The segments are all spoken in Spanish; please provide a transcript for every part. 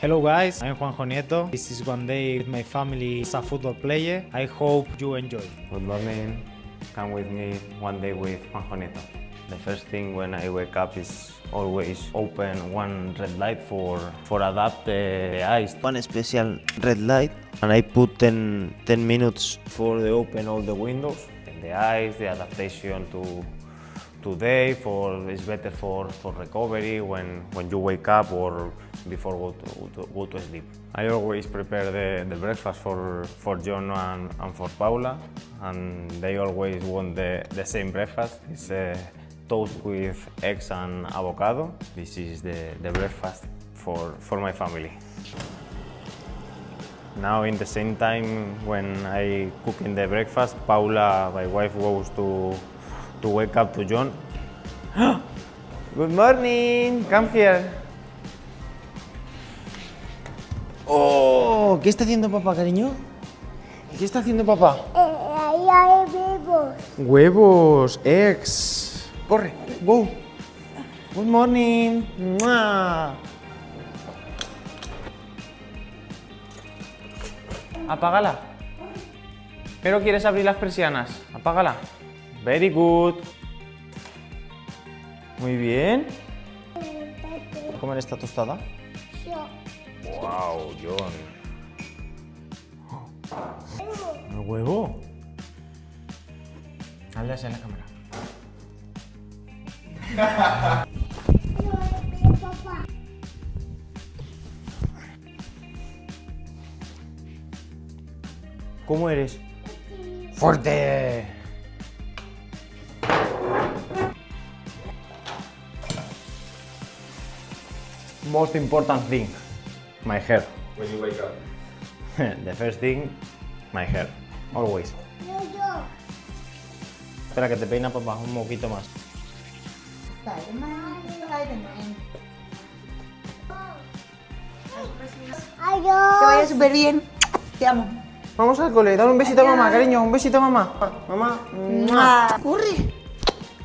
Hello guys, I'm Juanjo Nieto. This is one day with my family as a football player. I hope you enjoy. Good morning. Come with me one day with Juanjo Nieto. The first thing when I wake up is always open one red light for adapt the eyes. One special red light, and I put 10 minutes for the open all the windows. And the eyes, the adaptation to today it's better for recovery when you wake up or before go to sleep. I always prepare the breakfast for John and for Paula, and they always want the same breakfast. It's toast with eggs and avocado. This is the breakfast for my family. Now in the same time when I cooking the breakfast, Paula, my wife, goes to wake up to John. Good morning, come here. Oh, ¿qué está haciendo papá, cariño? ¿Qué está haciendo papá? Ahí hay huevos. Huevos, eggs. Corre, go. Good morning. ¡Mua! Apágala. ¿Pero quieres abrir las persianas? Apágala. Very good. Muy bien. ¿Comer esta tostada? Yo. Wow, John. ¿El huevo? Hazle así a la cámara. Papá. ¿Cómo eres? ¡Fuerte! Most important thing, my hair. When you wake up. The first thing, my hair. Always. Yo. Espera que te peina papá, un poquito más. Que Adiós. vaya súper bien. Te amo. Vamos al cole, dale un besito a mamá, cariño, un besito a mamá. Mamá. Corre.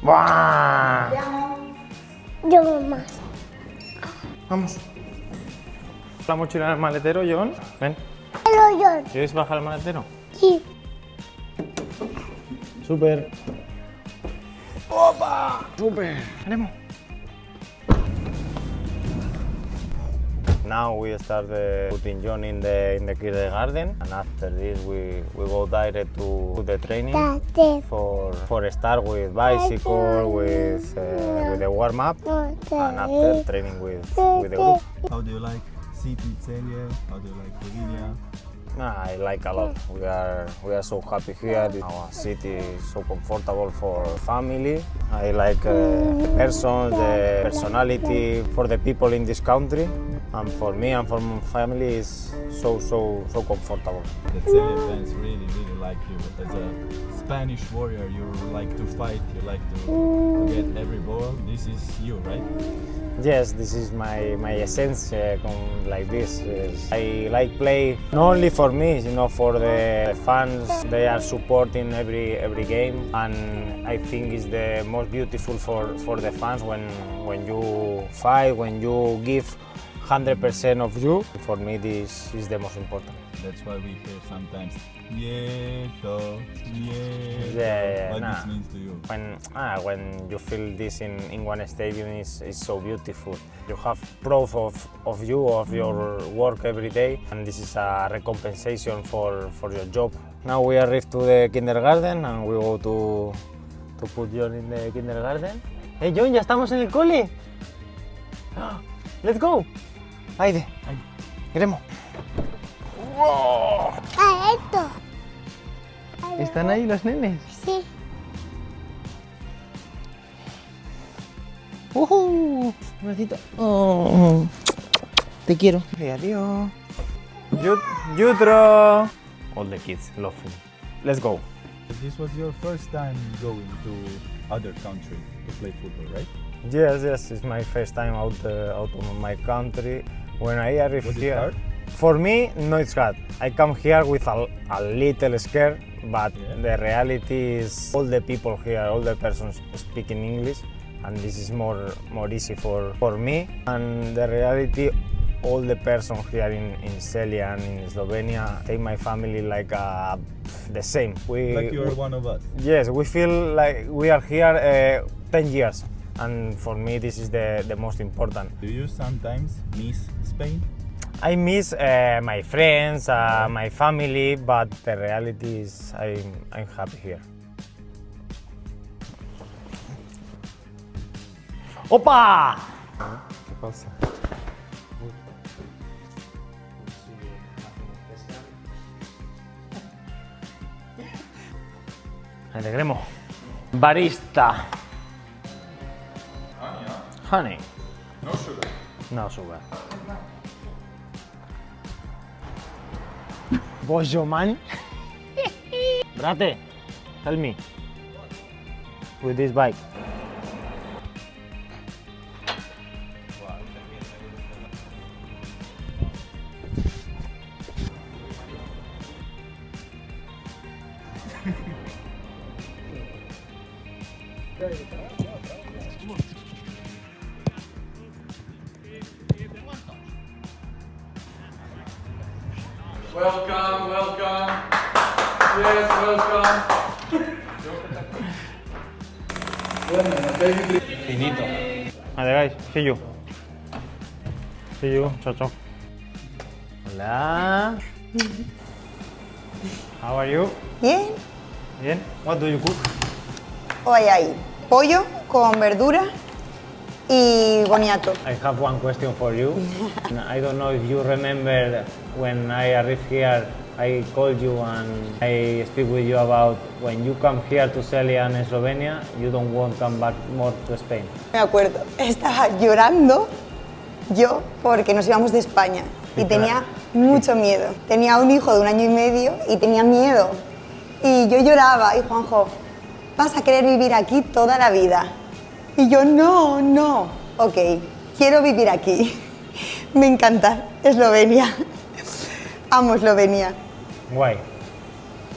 ¡Buah! Yo mamá. Vamos. La mochila en el maletero, John. Ven. Hello, John. ¿Quieres bajar el maletero? Sí. Súper. ¡Opa! Súper. Tenemos. Now we start putting John in the kindergarten, and after this we go direct to the training Tate. for start with bicycle, with the warm up, and after training with the group. How do you like city, Celje? How do you like Slovenia? I like a lot. We are so happy here. Our city is so comfortable for family. I like the persons, the personality for the people in this country, and for me and for my family is so comfortable. The Celje fans really like you. As a Spanish warrior, you like to fight, you like to get every ball. This is you, right? Yes, this is my essence. Like this, I like play not only for me, for the fans. They are supporting every game, and I think it's the most beautiful for the fans when you fight, when you give 100% of you. For me, this is the most important. That's why we hear sometimes Nieto, Nieto. Yeah, What nah. this means to you? When you feel this in one stadium is so beautiful. You have proof of your work every day, and this is a recompensation for your job. Now we arrive to the kindergarten and we go to put John in the kindergarten. Hey John, ya estamos en el cole. Let's go. Aide. Queremos. Ah, esto. ¿Están ahí los nenes? Sí. Un besito. Oh. Te quiero. Adiós. Jutro. All the kids love him. Let's go. This was your first time going to other country to play football, right? Yes, it's my first time out of my country. When I arrived Was it here, hard? for me, no, it's hard. I come here with a little scared, but Yeah. the reality is all the people here, all the persons speaking English, and this is more easy for me. And the reality, all the person here in Celje and in Slovenia take my family like the same. Like you are one of us. Yes, we feel like we are here 10 years, and for me this is the most important. Do you sometimes miss Spain? I miss my friends, my family, but the reality is I'm happy here. ¡Opa! ¿Qué pasa? Alegremos. Barista. Honey. No sugar. No sugar. Bonjour, man. Brate, tell me. With this bike. Welcome, welcome. Yes, welcome. Finito. Vale, guys, see you. See you, chao, chao. Hola. How are you? Bien. Bien. What do you cook? Hoy hay pollo con verdura y boniato. I have one question for you. I don't know if you remember when I arrived here, I called you and I speak with you about when you come here to Celje and Slovenia, you don't want to come back more to Spain. Me acuerdo, estaba llorando yo porque nos íbamos de España y tenía mucho miedo. Tenía un hijo de 1 año y medio y tenía miedo. Y yo lloraba y Juanjo, vas a querer vivir aquí toda la vida. Y yo, no, ok, quiero vivir aquí. Me encanta Eslovenia. Amo Eslovenia. Guay.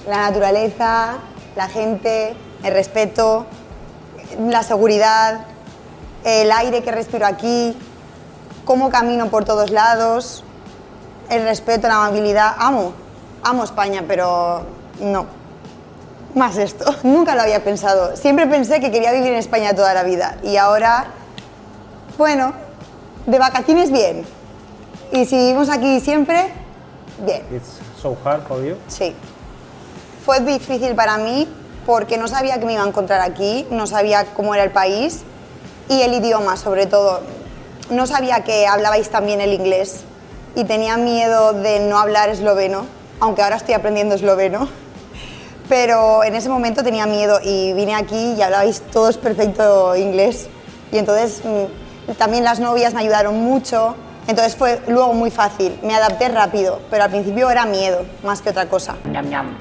La naturaleza, la gente, el respeto, la seguridad, el aire que respiro aquí, cómo camino por todos lados, el respeto, la amabilidad. Amo España, pero no. Más esto. Nunca lo había pensado. Siempre pensé que quería vivir en España toda la vida. Y ahora, bueno, de vacaciones bien. Y si vivimos aquí siempre, bien. It's so hard for you? Sí. Fue difícil para mí porque no sabía que me iba a encontrar aquí, no sabía cómo era el país y el idioma sobre todo. No sabía que hablabais también el inglés y tenía miedo de no hablar esloveno, aunque ahora estoy aprendiendo esloveno. Pero en ese momento tenía miedo y vine aquí y hablabais todos perfecto inglés. Y entonces también las novias me ayudaron mucho. Entonces fue luego muy fácil, me adapté rápido, pero al principio era miedo, más que otra cosa. Ñam, ñam.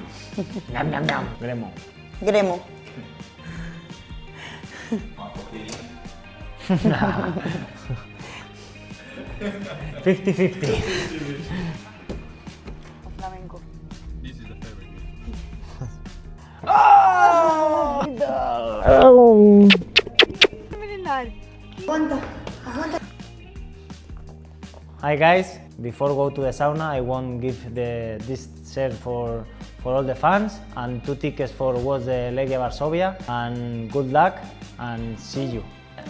Ñam, ñam, ñam. Gremo. Gremo. 50-50. Flamenco. This is the favorite. Hi guys, before go to the sauna, I want to give this shirt for all the fans and 2 tickets for watch the Legia Varsovia, and good luck and see you.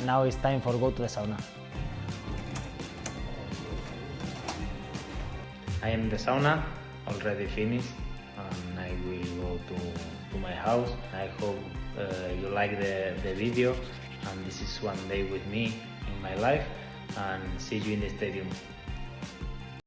Now it's time for go to the sauna. I am in the sauna, already finished, and I will go to my house. I hope you like the video, and this is one day with me in my life, and see you in the stadium.